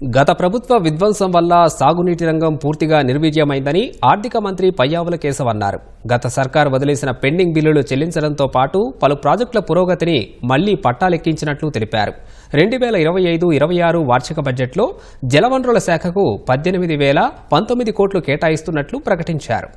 గత ప్రభుత్వ విధ్వంసం వల్ల సాగునీటి రంగం పూర్తిగా నిర్వీర్యమైందని ఆర్థిక మంత్రి పయ్యావుల కేశవ్ అన్నారు. గత సర్కారు వదిలేసిన పెండింగ్ బిల్లులు చెల్లించడంతో పాటు పలు ప్రాజెక్టుల పురోగతిని మళ్లీ పట్టాలెక్కించినట్లు తెలిపారు. 2025-26 వార్షిక బడ్జెట్లో జలవనరుల శాఖకు 18,019 కోట్లు కేటాయిస్తున్నట్లు ప్రకటించారు.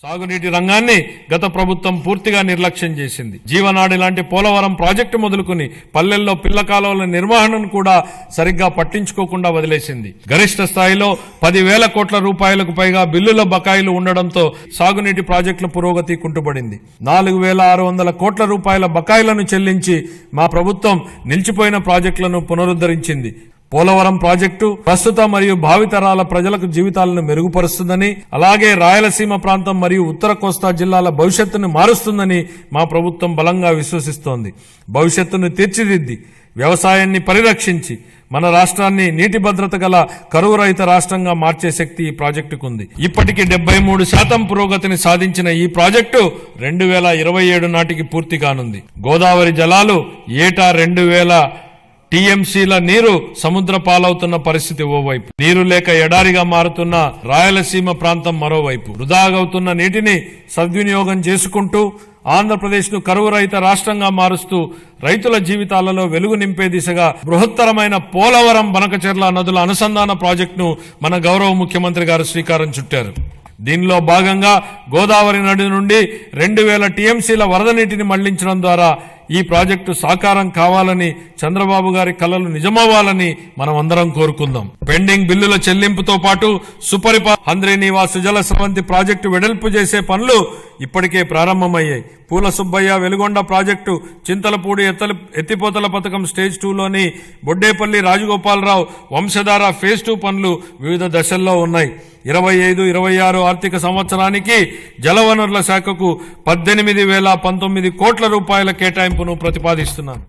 సాగునీటి రంగాన్ని గత ప్రభుత్వం పూర్తిగా నిర్లక్ష్యం చేసింది. జీవనాడి లాంటి పోలవరం ప్రాజెక్టు మొదలుకుని పల్లెల్లో పిల్ల కాలువల నిర్వహణను కూడా సరిగ్గా పట్టించుకోకుండా వదిలేసింది. గరిష్ట స్థాయిలో 10,000 కోట్ల రూపాయలకు పైగా బిల్లుల బకాయిలు ఉండడంతో సాగునీటి ప్రాజెక్టుల పురోగతి కుంటుపడింది. 4,600 కోట్ల రూపాయల బకాయిలను చెల్లించి మా ప్రభుత్వం నిలిచిపోయిన ప్రాజెక్టులను పునరుద్ధరించింది. పోలవరం ప్రాజెక్టు ప్రస్తుత మరియు భావితరాల ప్రజలకు జీవితాలను మెరుగుపరుస్తుందని, అలాగే రాయలసీమ ప్రాంతం మరియు ఉత్తర కోస్తా జిల్లాల భవిష్యత్తును మారుస్తుందని మా ప్రభుత్వం బలంగా విశ్వసిస్తోంది. భవిష్యత్తును తీర్చిదిద్ది వ్యవసాయాన్ని పరిరక్షించి మన రాష్ట్రాన్ని నీటి భద్రత గల కరువు రహిత రాష్ట్రంగా మార్చే శక్తి ఈ ప్రాజెక్టుకుంది. ఇప్పటికీ 73% పురోగతిని సాధించిన ఈ ప్రాజెక్టు 2027 నాటికి పూర్తి కానుంది. గోదావరి జలాలు ఏటా 2,000 టీఎంసీల నీరు సముద్ర పాలవుతున్న పరిస్థితి ఓవైపు, నీరు లేక ఎడారిగా మారుతున్న రాయలసీమ ప్రాంతం మరోవైపు. వృధాగవుతున్న నీటిని సద్వినియోగం చేసుకుంటూ ఆంధ్రప్రదేశ్ ను కరువు రహిత రాష్ట్రంగా మారుస్తూ రైతుల జీవితాలలో వెలుగు నింపే దిశగా బృహత్తరమైన పోలవరం బనకచెర్ల నదుల అనుసంధాన ప్రాజెక్టును మన గౌరవ ముఖ్యమంత్రి గారు శ్రీకారం చుట్టారు. దీనిలో భాగంగా గోదావరి నది నుండి 2,000 టీఎంసీల వరద నీటిని మళ్లించడం ద్వారా ఈ ప్రాజెక్టు సాకారం కావాలని, చంద్రబాబు గారి కలలు నిజమవ్వాలని మనం అందరం కోరుకుందాం. పెండింగ్ బిల్లుల చెల్లింపుతో పాటు హంద్రీనీవా సుజల స్రవంతి ప్రాజెక్టు వెడల్పు చేసే పనులు ఇప్పటికే ప్రారంభమయ్యాయి. పూల సుబ్బయ్య వెలుగొండ ప్రాజెక్టు, చింతలపూడి ఎత్తిపోతల పథకం స్టేజ్ 2లోని బొడ్డేపల్లి రాజగోపాలరావు వంశధార ఫేజ్ 2 పనులు వివిధ దశల్లో ఉన్నాయి. 25-26 ఆర్థిక సంవత్సరానికి జలవనరుల శాఖకు 18,019 కోట్ల రూపాయల కేటాయింపును ప్రతిపాదిస్తున్నాను.